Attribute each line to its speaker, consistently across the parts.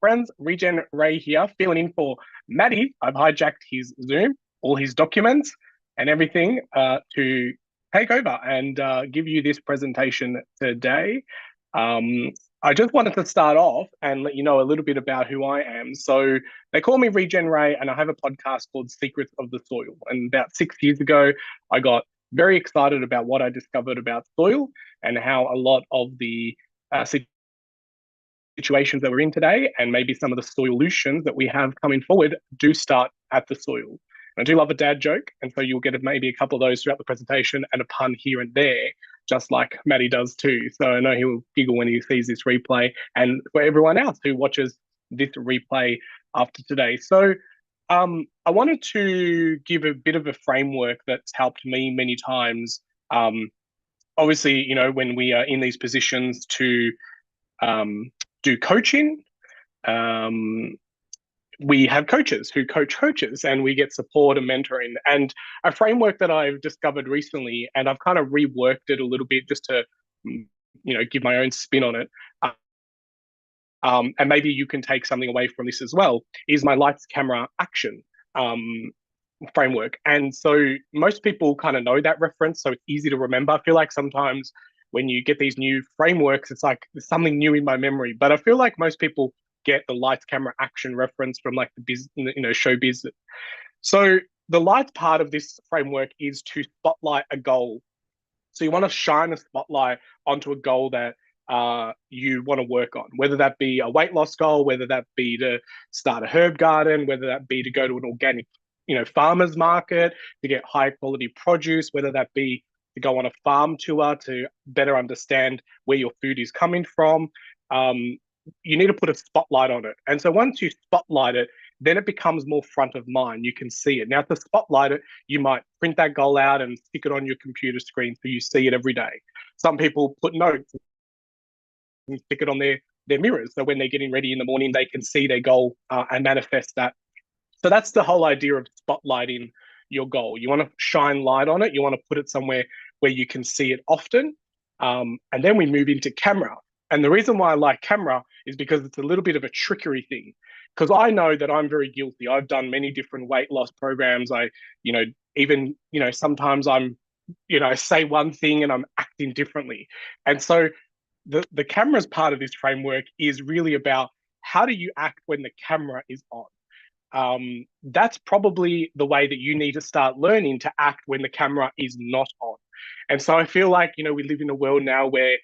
Speaker 1: friends, Regen Ray here, filling in for Matty. I've hijacked his Zoom, all his documents, and everything to take over and give you this presentation today. Um, I just wanted to start off and let you know a little bit about who I am. So they call me Regen Ray, and I have a podcast called Secrets of the Soil. And about 6 years ago, I got very excited about what I discovered about soil and how a lot of the situations that we're in today and maybe some of the solutions that we have coming forward do start at the soil. I do love a dad joke, and so you'll get maybe a couple of those throughout the presentation and a pun here and there, just like Matty does too. So I know he'll giggle when he sees this replay, and for everyone else who watches this replay after today. So I wanted to give a bit of a framework that's helped me many times. Obviously, when we are in these positions to do coaching, we have coaches who coach coaches, and we get support and mentoring. And a framework that I've discovered recently, and I've kind of reworked it a little bit just to, give my own spin on it. And maybe you can take something away from this as well, is my lights, camera, action framework. And so most people kind of know that reference, so it's easy to remember. I feel like sometimes when you get these new frameworks, it's like there's something new in my memory. But I feel like most people get the lights, camera, action reference from like the show business. So the lights part of this framework is to spotlight a goal. So you want to shine a spotlight onto a goal that you want to work on, whether that be a weight loss goal, whether that be to start a herb garden, whether that be to go to an organic, farmer's market to get high quality produce, whether that be to go on a farm tour to better understand where your food is coming from. You need to put a spotlight on it. And so once you spotlight it, then it becomes more front of mind. You can see it. Now, to spotlight it, you might print that goal out and stick it on your computer screen so you see it every day. Some people put notes and stick it on their mirrors. So when they're getting ready in the morning, they can see their goal and manifest that. So that's the whole idea of spotlighting your goal. You want to shine light on it. You want to put it somewhere where you can see it often. And then we move into camera. And the reason why I like camera is because it's a little bit of a trickery thing. Because I know that I'm very guilty. I've done many different weight loss programs. Sometimes I say one thing and I'm acting differently. And so the camera's part of this framework is really about how do you act when the camera is on. That's probably the way that you need to start learning to act when the camera is not on. And so I feel like, we live in a world now where,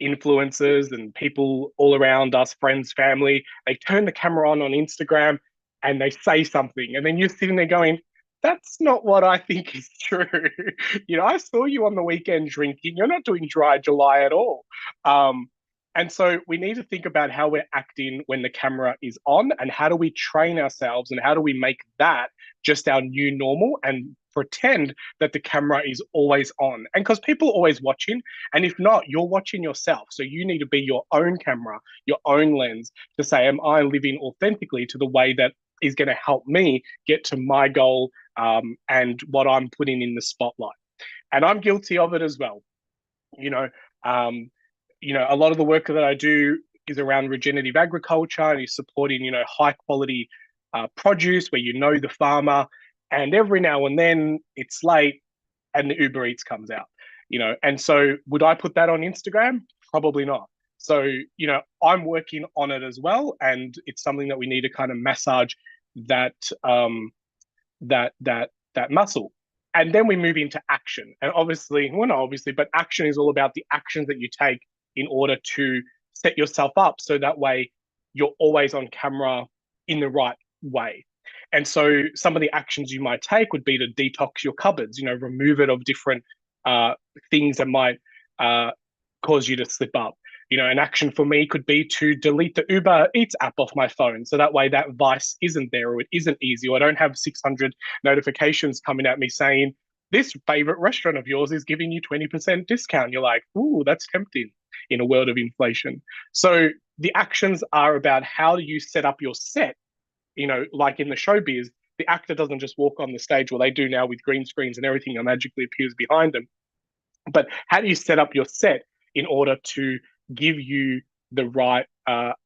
Speaker 1: influencers and people all around us, friends, family, they turn the camera on Instagram and they say something. And then you're sitting there going, that's not what I think is true. I saw you on the weekend drinking. You're not doing dry July at all. And so we need to think about how we're acting when the camera is on, and how do we train ourselves and how do we make that just our new normal and pretend that the camera is always on. And because people are always watching, and if not, you're watching yourself. So you need to be your own camera, your own lens to say, am I living authentically to the way that is going to help me get to my goal and what I'm putting in the spotlight? And I'm guilty of it as well. A lot of the work that I do is around regenerative agriculture and is supporting, high quality produce where the farmer, and every now and then it's late and the Uber Eats comes out, and so would I put that on Instagram? Probably not. So, I'm working on it as well. And it's something that we need to kind of massage that, that muscle. And then we move into action. And obviously, well, not obviously, but action is all about the actions that you take in order to set yourself up so that way you're always on camera in the right way. And so some of the actions you might take would be to detox your cupboards, remove it of different things that might cause you to slip up. An action for me could be to delete the Uber Eats app off my phone. So that way that vice isn't there, or it isn't easy, or I don't have 600 notifications coming at me saying, this favorite restaurant of yours is giving you 20% discount. You're like, ooh, that's tempting in a world of inflation. So the actions are about how do you set up your set, like in the showbiz, the actor doesn't just walk on the stage. Well, they do now with green screens and everything that magically appears behind them. But how do you set up your set in order to give you the right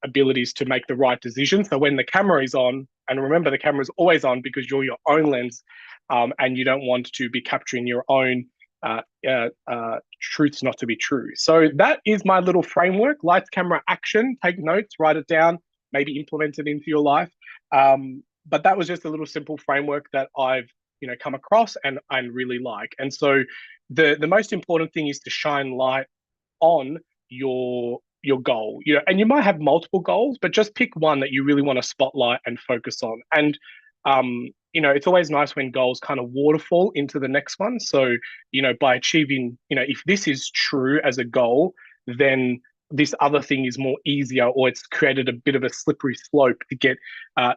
Speaker 1: abilities to make the right decisions. So when the camera is on, and remember the camera is always on because you're your own lens, and you don't want to be capturing your own truths not to be true. So that is my little framework: lights, camera, action. Take notes, write it down, maybe implement it into your life. But that was just a little simple framework that I've come across and really like. And so the most important thing is to shine light on your goal. And you might have multiple goals, but just pick one that you really want to spotlight and focus on. And it's always nice when goals kind of waterfall into the next one. So by achieving, if this is true as a goal, then this other thing is more easier, or it's created a bit of a slippery slope to get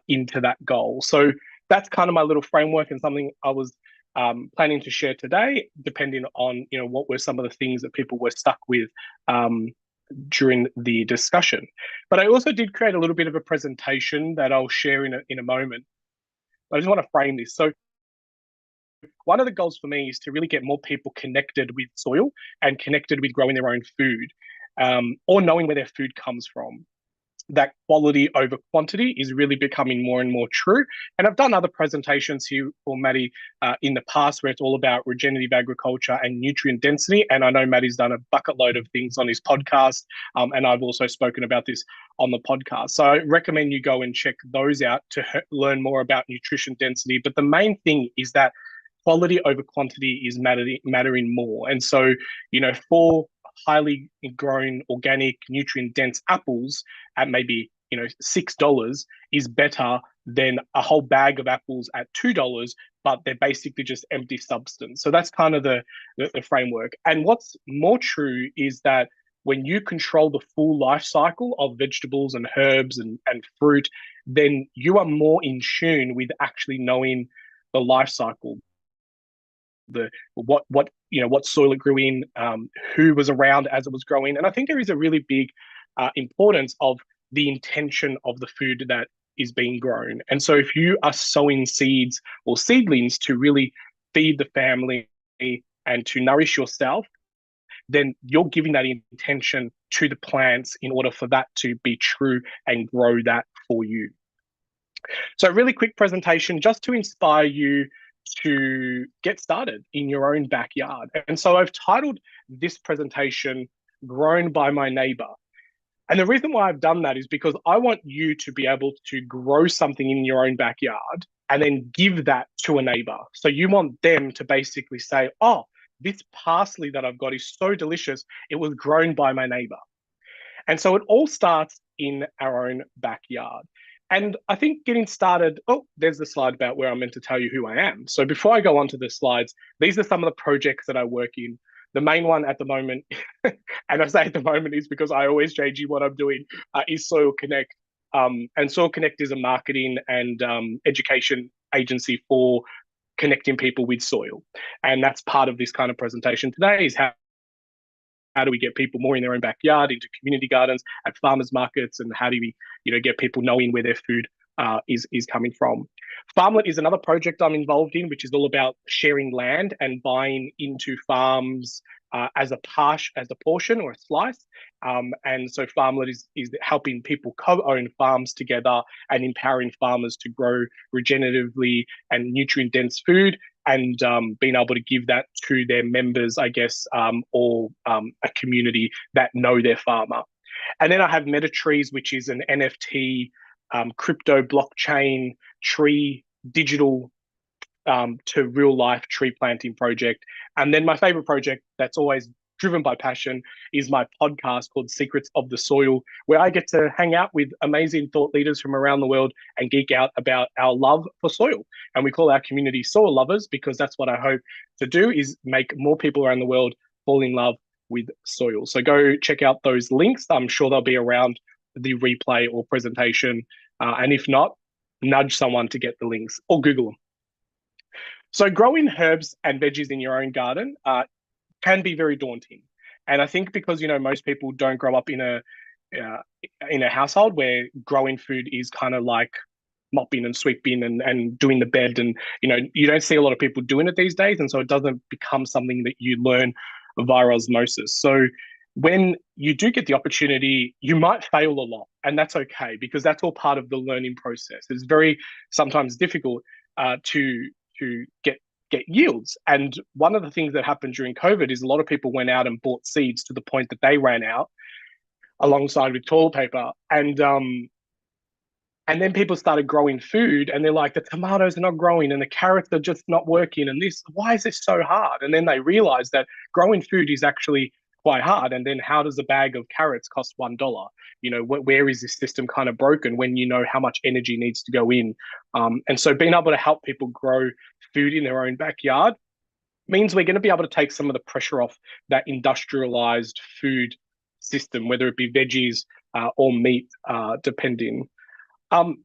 Speaker 1: into that goal. So that's kind of my little framework, and something I was planning to share today, depending on what were some of the things that people were stuck with during the discussion. But I also did create a little bit of a presentation that I'll share in a moment. I just want to frame this. So one of the goals for me is to really get more people connected with soil and connected with growing their own food, or knowing where their food comes from. That quality over quantity is really becoming more and more true. And I've done other presentations here for Matty in the past where it's all about regenerative agriculture and nutrient density. And I know Matty's done a bucket load of things on his podcast. And I've also spoken about this on the podcast. So I recommend you go and check those out to learn more about nutrition density. But the main thing is that quality over quantity is mattering more. And so, for highly grown, organic, nutrient dense apples at maybe $6 is better than a whole bag of apples at $2, but they're basically just empty substance. So that's kind of the framework. And what's more true is that when you control the full life cycle of vegetables and herbs and fruit, then you are more in tune with actually knowing the life cycle, what soil it grew in, who was around as it was growing. And I think there is a really big importance of the intention of the food that is being grown. And so if you are sowing seeds or seedlings to really feed the family and to nourish yourself, then you're giving that intention to the plants in order for that to be true and grow that for you. So a really quick presentation just to inspire you to get started in your own backyard. And so I've titled this presentation Grown by My Neighbour. And the reason why I've done that is because I want you to be able to grow something in your own backyard and then give that to a neighbor. So you want them to basically say, oh, this parsley that I've got is so delicious, it was grown by my neighbor. And so it all starts in our own backyard. And I think getting started, there's the slide about where I'm meant to tell you who I am. So before I go on to the slides, these are some of the projects that I work in. The main one at the moment, and I say at the moment is because I always change what I'm doing, is Soil Connect. And Soil Connect is a marketing and education agency for connecting people with soil. And that's part of this kind of presentation today, is how do we get people more in their own backyard, into community gardens, at farmers markets, and how do we, get people knowing where their food is coming from. Farmlet is another project I'm involved in, which is all about sharing land and buying into farms as a portion or a slice. And so Farmlet is helping people co-own farms together and empowering farmers to grow regeneratively and nutrient-dense food, and being able to give that to their members, I guess, or a community that know their farmer. And then I have MetaTrees, which is an NFT, crypto blockchain tree, digital to real life tree planting project. And then my favorite project that's always driven by passion is my podcast called Secrets of the Soil, where I get to hang out with amazing thought leaders from around the world and geek out about our love for soil. And we call our community soil lovers, because that's what I hope to do, is make more people around the world fall in love with soil. So go check out those links. I'm sure they'll be around the replay or presentation. And if not, nudge someone to get the links or Google them. So growing herbs and veggies in your own garden can be very daunting. And I think because, most people don't grow up in a household where growing food is kind of like mopping and sweeping and doing the bed. And, you don't see a lot of people doing it these days. And so it doesn't become something that you learn via osmosis. So when you do get the opportunity, you might fail a lot, and that's okay because that's all part of the learning process. It's very sometimes difficult to get yields. And one of the things that happened during COVID is a lot of people went out and bought seeds to the point that they ran out alongside with toilet paper. And then people started growing food and they're like, the tomatoes are not growing and the carrots are just not working. And this, why is this so hard? And then they realized that growing food is actually quite hard. And then how does a bag of carrots cost $1? You know, where is this system kind of broken when you know how much energy needs to go in? And so being able to help people grow food in their own backyard means we're going to be able to take some of the pressure off that industrialized food system, whether it be veggies or meat, depending.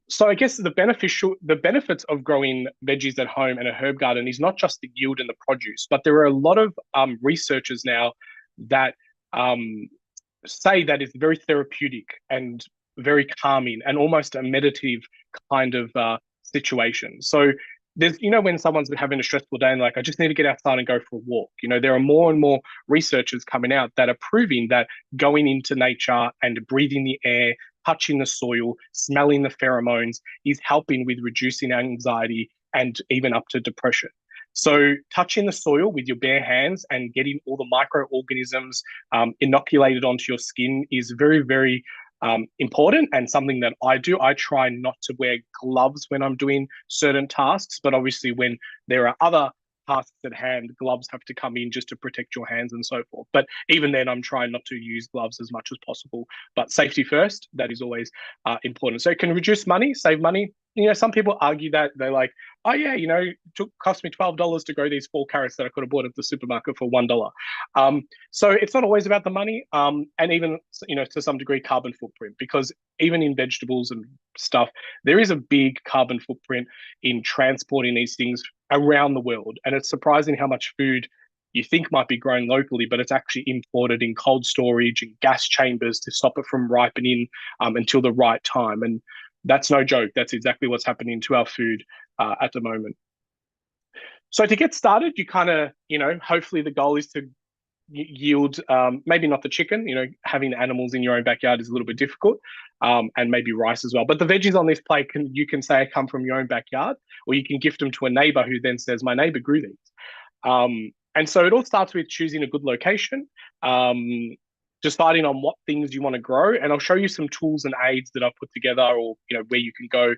Speaker 1: So I guess the benefits of growing veggies at home and a herb garden is not just the yield and the produce, but there are a lot of researchers now that say that it's very therapeutic and very calming and almost a meditative kind of situation. So there's, you know, when someone's having a stressful day and like, I just need to get outside and go for a walk. You know, there are more and more researchers coming out that are proving that going into nature and breathing the air, touching the soil, smelling the pheromones is helping with reducing anxiety and even up to depression. So touching the soil with your bare hands and getting all the microorganisms inoculated onto your skin is very, very important and something that I do. I try not to wear gloves when I'm doing certain tasks, but obviously when there are other tasks at hand, gloves have to come in just to protect your hands and so forth. But even then, I'm trying not to use gloves as much as possible. But safety first, that is always important. So it can reduce money, save money. You know, some people argue that they're like, oh yeah, you know, it cost me $12 to grow these 4 carrots that I could have bought at the supermarket for $1. So it's not always about the money, and even, you know, to some degree, carbon footprint, because even in vegetables and stuff, there is a big carbon footprint in transporting these things around the world. And it's surprising how much food you think might be grown locally, but it's actually imported in cold storage and gas chambers to stop it from ripening until the right time. And that's no joke. That's exactly what's happening to our food at the moment. So to get started, you kind of, you know, hopefully the goal is to yield, maybe not the chicken, you know, having animals in your own backyard is a little bit difficult, and maybe rice as well. But the veggies on this plate, you can say come from your own backyard, or you can gift them to a neighbor who then says, my neighbor grew these. And so it all starts with choosing a good location, deciding on what things you want to grow. And I'll show you some tools and aids that I've put together, or, you know, where you can go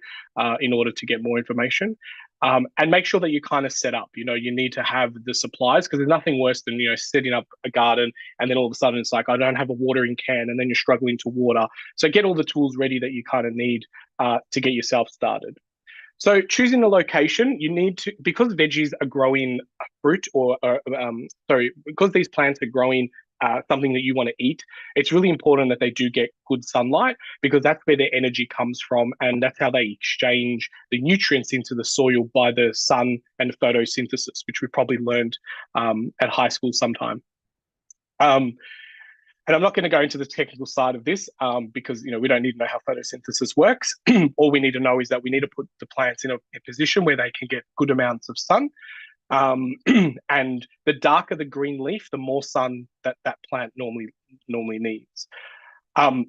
Speaker 1: in order to get more information. And make sure that you kind of set up, you know, you need to have the supplies, because there's nothing worse than, you know, setting up a garden and then all of a sudden it's like, I don't have a watering can, and then you're struggling to water. So get all the tools ready that you kind of need to get yourself started. So choosing the location, you need to, because veggies are growing fruit because these plants are growing something that you want to eat, it's really important that they do get good sunlight, because that's where their energy comes from, and that's how they exchange the nutrients into the soil by the sun and photosynthesis, which we probably learned at high school sometime. And I'm not going to go into the technical side of this because, you know, we don't need to know how photosynthesis works. All we need to know is that we need to put the plants in a position where they can get good amounts of sun. And the darker the green leaf, the more sun that plant normally needs.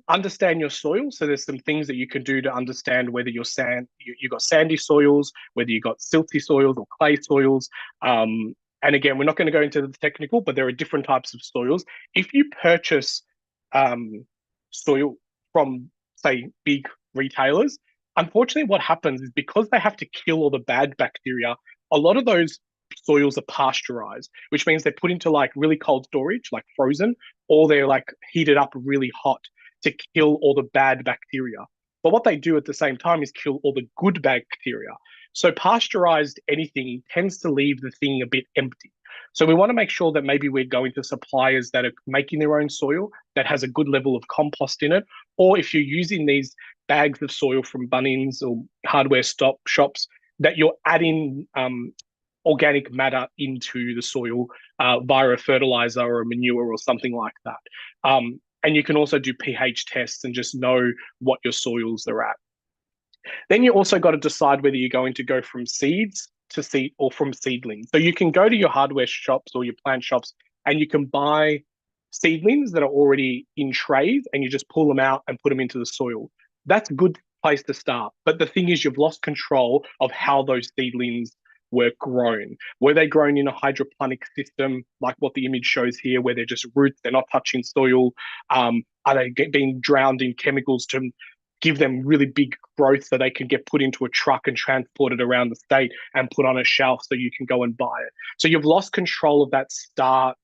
Speaker 1: Understand your soil. So there's some things that you can do to understand whether you've got sandy soils, whether you've got silty soils or clay soils. And again, we're not going to go into the technical, but there are different types of soils. If you purchase soil from, say, big retailers, unfortunately what happens is, because they have to kill all the bad bacteria, a lot of those soils are pasteurized, which means they're put into like really cold storage, like frozen, or they're like heated up really hot to kill all the bad bacteria. But what they do at the same time is kill all the good bacteria. So pasteurized anything tends to leave the thing a bit empty. So we want to make sure that maybe we're going to suppliers that are making their own soil that has a good level of compost in it. Or if you're using these bags of soil from Bunnings or hardware shops, that you're adding organic matter into the soil via a fertilizer or a manure or something like that. And you can also do pH tests and just know what your soils are at. Then you also got to decide whether you're going to go from seeds to seed or from seedlings. So you can go to your hardware shops or your plant shops and you can buy seedlings that are already in trays and you just pull them out and put them into the soil. That's a good place to start. But the thing is, you've lost control of how those seedlings were grown. Were they grown in a hydroponic system, like what the image shows here, where they're just roots, they're not touching soil? Are they being drowned in chemicals to give them really big growth so they can get put into a truck and transported around the state and put on a shelf so you can go and buy it? So you've lost control of that start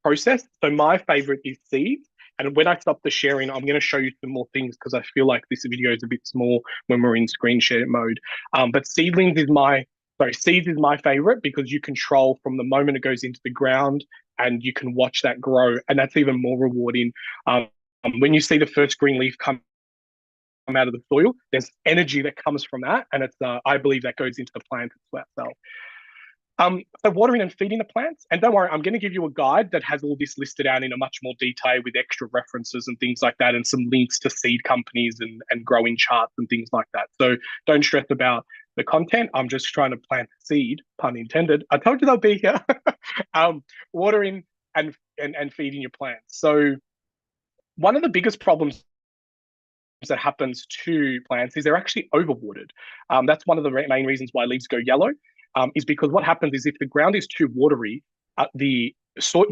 Speaker 1: process. So my favorite is seeds. And when I stop the sharing, I'm going to show you some more things because I feel like this video is a bit small when we're in screen share mode. But seeds is my favorite because you control from the moment it goes into the ground and you can watch that grow. And that's even more rewarding. When you see the first green leaf come out of the soil, there's energy that comes from that. And it's, I believe that goes into the plant as well. So watering and feeding the plants. And don't worry, I'm going to give you a guide that has all this listed out in a much more detail with extra references and things like that, and some links to seed companies and growing charts and things like that. So don't stress about the content. I'm just trying to plant the seed, pun intended. I told you they'll be here. Watering and feeding your plants. So one of the biggest problems that happens to plants is they're actually overwatered. That's one of the main reasons why leaves go yellow. Is because what happens is if the ground is too watery,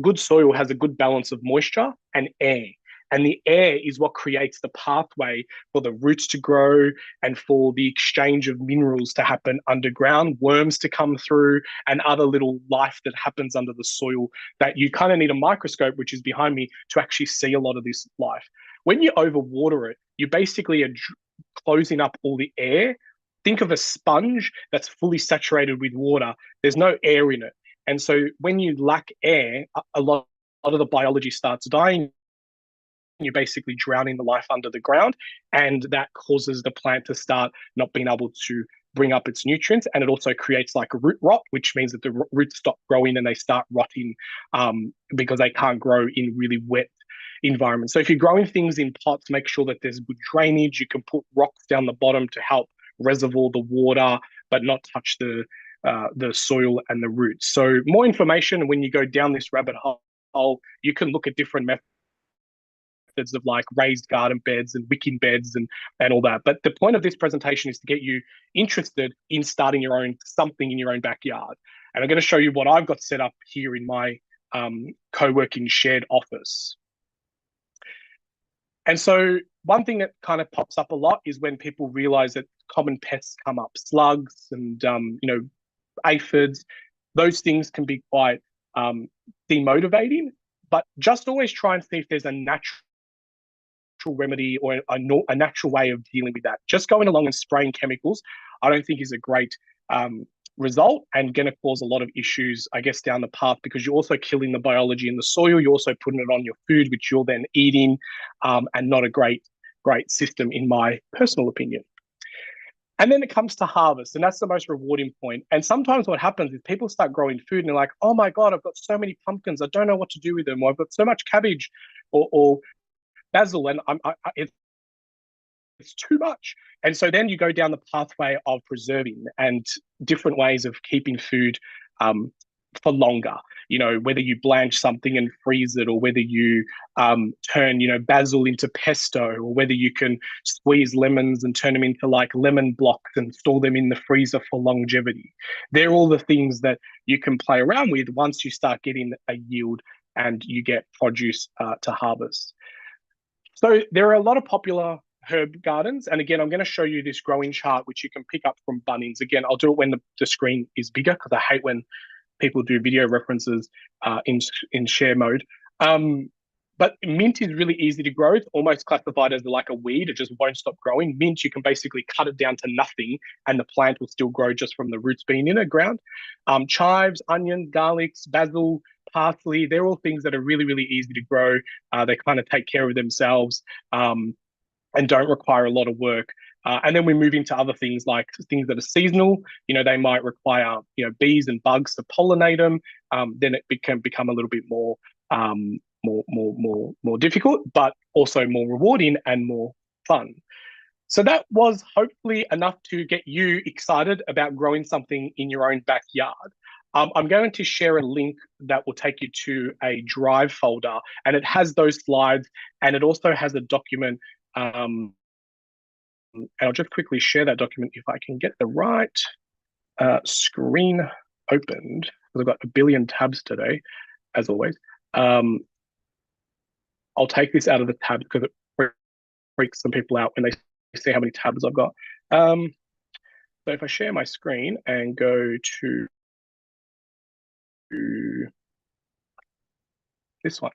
Speaker 1: good soil has a good balance of moisture and air. And the air is what creates the pathway for the roots to grow and for the exchange of minerals to happen underground, worms to come through, and other little life that happens under the soil that you kind of need a microscope, which is behind me, to actually see a lot of this life. When you overwater it, you basically are closing up all the air. Think of a sponge that's fully saturated with water. There's no air in it. And so when you lack air, a lot of the biology starts dying. You're basically drowning the life under the ground. And that causes the plant to start not being able to bring up its nutrients. And it also creates like a root rot, which means that the roots stop growing and they start rotting because they can't grow in really wet environments. So if you're growing things in pots, make sure that there's good drainage. You can put rocks down the bottom to help reservoir the water, but not touch the soil and the roots. So more information when you go down this rabbit hole, you can look at different methods of like raised garden beds and wicking beds and all that. But the point of this presentation is to get you interested in starting your own something in your own backyard. And I'm going to show you what I've got set up here in my co-working shared office. And so one thing that kind of pops up a lot is when people realize that common pests come up, slugs and, aphids. Those things can be quite demotivating, but just always try and see if there's a natural remedy or a natural way of dealing with that. Just going along and spraying chemicals, I don't think is a great result and going to cause a lot of issues, I guess, down the path, because you're also killing the biology in the soil. You're also putting it on your food, which you're then eating, and not a great system, in my personal opinion. And then it comes to harvest, and that's the most rewarding point. And sometimes what happens is people start growing food and they're like, oh my God, I've got so many pumpkins. I don't know what to do with them. Or I've got so much cabbage or basil, and it's too much. And so then you go down the pathway of preserving and different ways of keeping food for longer. Whether you blanch something and freeze it, or whether you turn, basil into pesto, or whether you can squeeze lemons and turn them into like lemon blocks and store them in the freezer for longevity. They're all the things that you can play around with once you start getting a yield and you get produce to harvest. So there are a lot of popular herb gardens. And again, I'm going to show you this growing chart, which you can pick up from Bunnings. Again, I'll do it when the screen is bigger, because I hate when people do video references in share mode. But mint is really easy to grow. It's almost classified as like a weed. It just won't stop growing. Mint, you can basically cut it down to nothing and the plant will still grow just from the roots being in the ground. Chives, onions, garlics, basil, parsley, they're all things that are really, really easy to grow. They kind of take care of themselves and don't require a lot of work. And then we move into other things, like things that are seasonal. They might require, bees and bugs to pollinate them. Then it can become a little bit more difficult, but also more rewarding and more fun. So that was hopefully enough to get you excited about growing something in your own backyard. I'm going to share a link that will take you to a Drive folder, and it has those slides, and it also has a document. And I'll just quickly share that document if I can get the right screen opened, because I've got a billion tabs today, as always. I'll take this out of the tabs because it freaks some people out when they see how many tabs I've got. So if I share my screen and go to this one.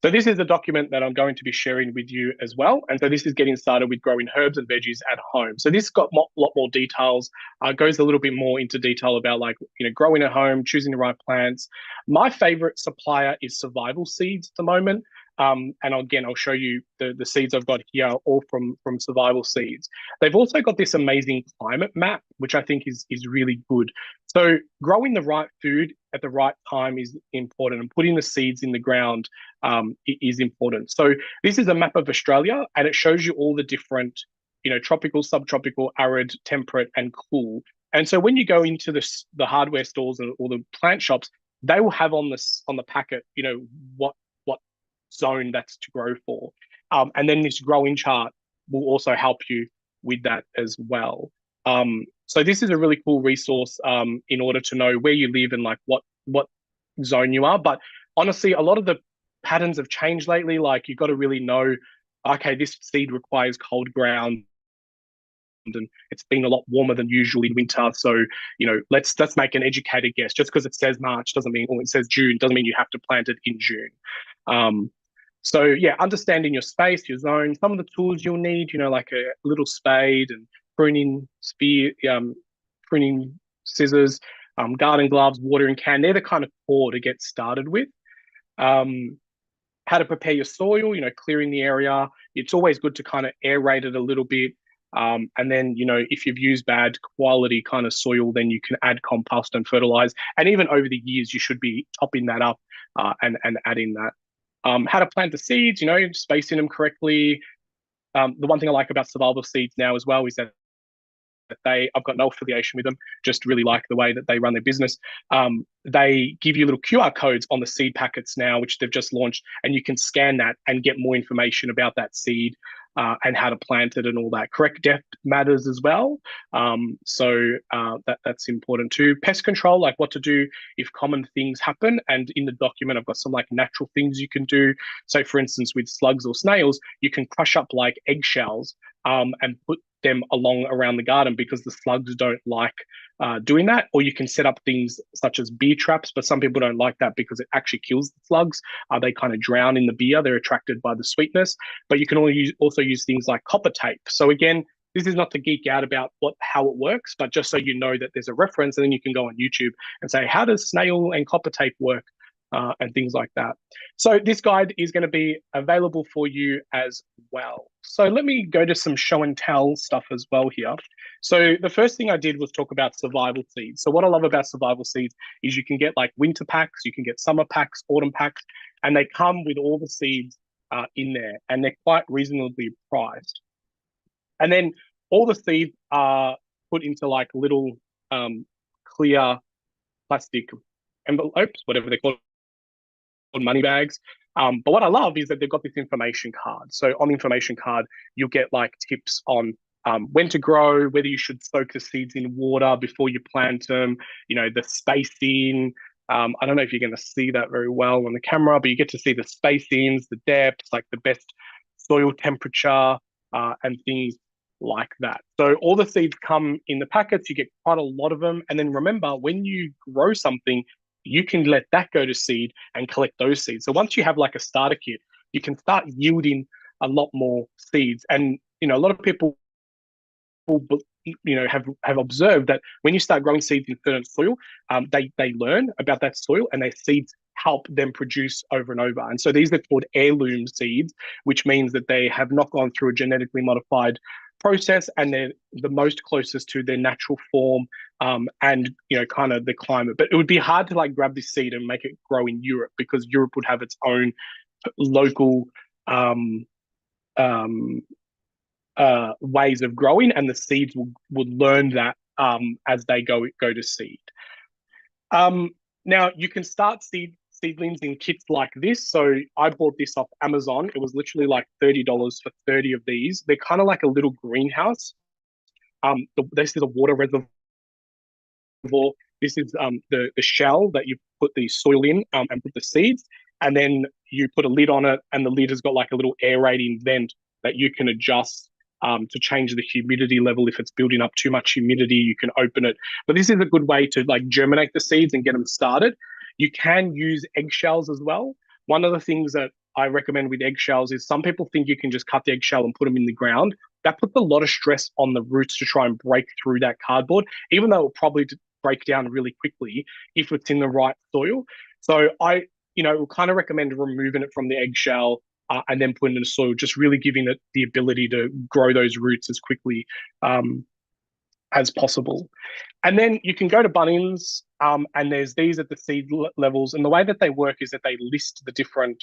Speaker 1: So this is the document that I'm going to be sharing with you as well. And so this is getting started with growing herbs and veggies at home. So this got a lot more details, goes a little bit more into detail about like, growing at home, choosing the right plants. My favorite supplier is Survival Seeds at the moment. And again, I'll show you the seeds I've got here, all from Survival Seeds. They've also got this amazing climate map, which I think is really good. So growing the right food at the right time is important, and putting the seeds in the ground is important. So this is a map of Australia, and it shows you all the different, tropical, subtropical, arid, temperate, and cool. And so when you go into the hardware stores or the plant shops, they will have on the packet, what zone that's to grow for. And then this growing chart will also help you with that as well. So this is a really cool resource in order to know where you live and like what zone you are. But honestly, a lot of the patterns have changed lately. Like you've got to really know, okay, this seed requires cold ground, and it's been a lot warmer than usual in winter. So, let's make an educated guess. Just because it says March doesn't mean, or it says June doesn't mean you have to plant it in June. So yeah, understanding your space, your zone, some of the tools you'll need, like a little spade and pruning spear, pruning scissors, garden gloves, watering can. They're the kind of core to get started with. How to prepare your soil, clearing the area. It's always good to kind of aerate it a little bit. And then, if you've used bad quality kind of soil, then you can add compost and fertilize. And even over the years, you should be topping that up and adding that. How to plant the seeds, spacing them correctly. The one thing I like about Survival Seeds now as well is that I've got no affiliation with them, just really like the way that they run their business. They give you little QR codes on the seed packets now, which they've just launched, and you can scan that and get more information about that seed and how to plant it and all that. Correct depth matters as well. So that's important too. Pest control, like what to do if common things happen. And in the document, I've got some like natural things you can do. So for instance, with slugs or snails, you can crush up like eggshells and put them along around the garden, because the slugs don't like doing that. Or you can set up things such as beer traps, but some people don't like that because it actually kills the slugs. They kind of drown in the beer. They're attracted by the sweetness. But you can also use things like copper tape. So again, this is not to geek out about how it works, but just so you know that there's a reference, and then you can go on YouTube and say, how does snail and copper tape work? And things like that. So this guide is going to be available for you as well. So let me go to some show and tell stuff as well here. So the first thing I did was talk about Survival Seeds. So what I love about Survival Seeds is you can get like winter packs, you can get summer packs, autumn packs, and they come with all the seeds in there, and they're quite reasonably priced. And then all the seeds are put into like little clear plastic envelopes, whatever they're called, money bags. But what I love is that they've got this information card. So on the information card, you'll get like tips on when to grow, whether you should soak the seeds in water before you plant them, the spacing. I don't know if you're going to see that very well on the camera, but you get to see the spacings, the depths, like the best soil temperature and things like that. So all the seeds come in the packets. You get quite a lot of them. And then remember, when you grow something, you can let that go to seed and collect those seeds. So once you have like a starter kit, you can start yielding a lot more seeds. And, a lot of people, have observed that when you start growing seeds in certain soil, they learn about that soil, and their seeds help them produce over and over. And so these are called heirloom seeds, which means that they have not gone through a genetically modified process, and they're the most closest to their natural form and kind of the climate. But it would be hard to like grab this seed and make it grow in Europe, because Europe would have its own local ways of growing, and the seeds would learn that as they go to seed. Now you can start seedlings in kits like this. So I bought this off Amazon. It was literally like $30 for 30 of these. They're kind of like a little greenhouse. This is a water reservoir. This is the shell that you put the soil in and put the seeds, and then you put a lid on it, and the lid has got like a little aerating vent that you can adjust to change the humidity level. If it's building up too much humidity, you can open it. But this is a good way to like germinate the seeds and get them started. You can use eggshells as well. One of the things that I recommend with eggshells is some people think you can just cut the eggshell and put them in the ground. That puts a lot of stress on the roots to try and break through that cardboard, even though it will probably break down really quickly if it's in the right soil. So I, kind of recommend removing it from the eggshell and then putting it in the soil, just really giving it the ability to grow those roots as quickly as possible. And then you can go to Bunnings, and there's these at the seed levels. And the way that they work is that they list the different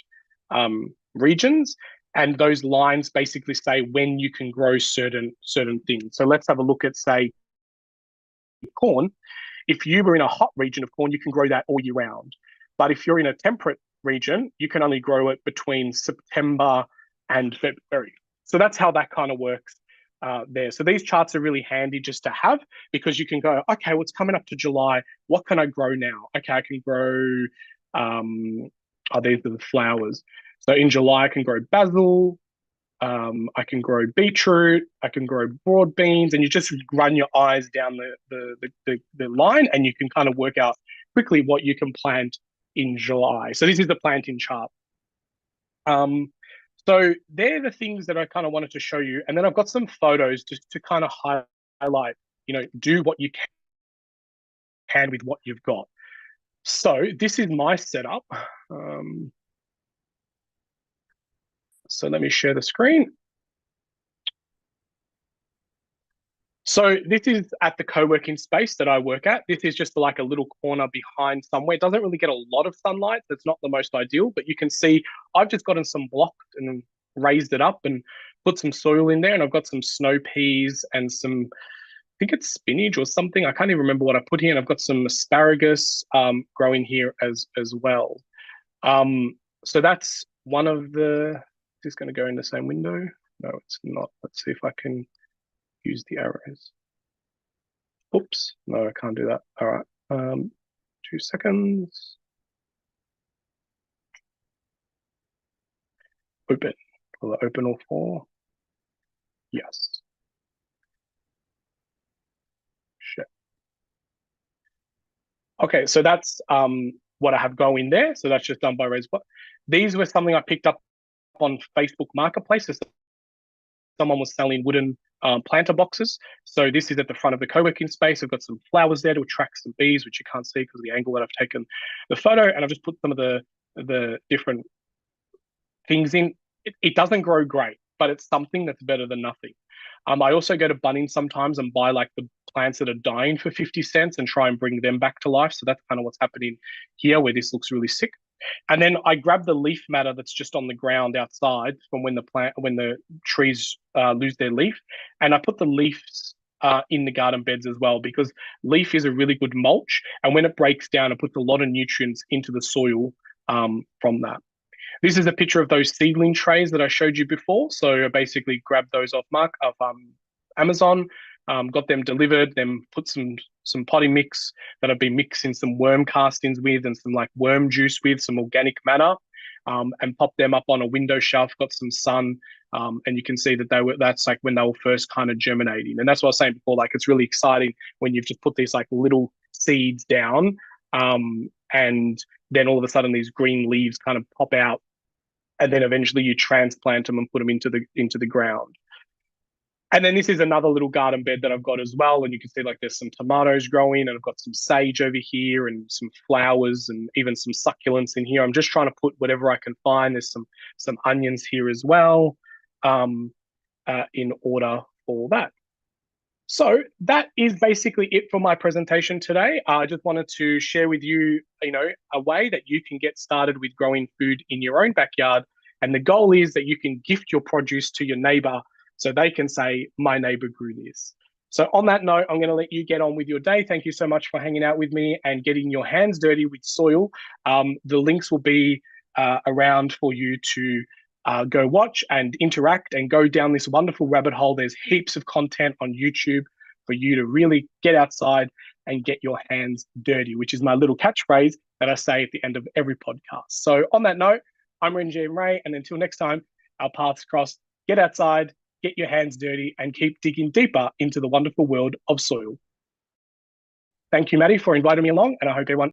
Speaker 1: regions, and those lines basically say when you can grow certain things. So let's have a look at, say, corn. If you were in a hot region of corn, you can grow that all year round. But if you're in a temperate region, you can only grow it between September and February. So that's how that kind of works there. So these charts are really handy just to have, because you can go, okay, what's coming up to July? What can I grow now? Okay, I can grow, these are the flowers. So in July, I can grow basil, I can grow beetroot, I can grow broad beans, and you just run your eyes down the line, and you can kind of work out quickly what you can plant in July. So this is the planting chart. So they're the things that I kind of wanted to show you, and then I've got some photos to kind of highlight, do what you can with what you've got. So this is my setup. So let me share the screen. So this is at the co-working space that I work at. This is just like a little corner behind somewhere. It doesn't really get a lot of sunlight. That's not the most ideal, but you can see I've just gotten some blocks and raised it up and put some soil in there. And I've got some snow peas and some, I think it's spinach or something. I can't even remember what I put here. And I've got some asparagus growing here as well. So that's one of the, is this going to go in the same window? No, it's not. Let's see if I can use the arrows. Oops, no, I can't do that. All right, 2 seconds. Open. Will it open all four? Yes. Shit. Okay, so that's what I have going there. So that's just done by Res. These were something I picked up on Facebook Marketplace. Someone was selling wooden planter boxes. So this is at the front of the co-working space. I've got some flowers there to attract some bees, which you can't see because of the angle that I've taken the photo. And I've just put some of the different things in. It doesn't grow great, but it's something that's better than nothing. I also go to Bunnings sometimes and buy like the plants that are dying for 50 cents and try and bring them back to life. So that's kind of what's happening here, where this looks really sick. And then I grab the leaf matter that's just on the ground outside from when the trees lose their leaf, and I put the leaves in the garden beds as well, because leaf is a really good mulch, and when it breaks down, it puts a lot of nutrients into the soil from that. This is a picture of those seedling trays that I showed you before. So I basically grabbed those off Amazon, got them delivered, then put some potting mix that I've been mixing some worm castings with and some like worm juice with, some organic matter, and popped them up on a window shelf, got some sun, and you can see that that's like when they were first kind of germinating. And that's what I was saying before, like it's really exciting when you've just put these like little seeds down, and then all of a sudden these green leaves kind of pop out, and then eventually you transplant them and put them into the ground. And then this is another little garden bed that I've got as well. And you can see like there's some tomatoes growing, and I've got some sage over here and some flowers and even some succulents in here. I'm just trying to put whatever I can find. There's some onions here as well, in order for that. So that is basically it for my presentation today. I just wanted to share with you, a way that you can get started with growing food in your own backyard. And the goal is that you can gift your produce to your neighbor so they can say, my neighbor grew this. So on that note, I'm going to let you get on with your day. Thank you so much for hanging out with me and getting your hands dirty with soil. The links will be around for you to go watch and interact and go down this wonderful rabbit hole. There's heaps of content on YouTube for you to really get outside and get your hands dirty, which is my little catchphrase that I say at the end of every podcast. So on that note, I'm Regen Ray, and until next time, our paths cross. Get outside, get your hands dirty, and keep digging deeper into the wonderful world of soil. Thank you, Matty, for inviting me along, and I hope everyone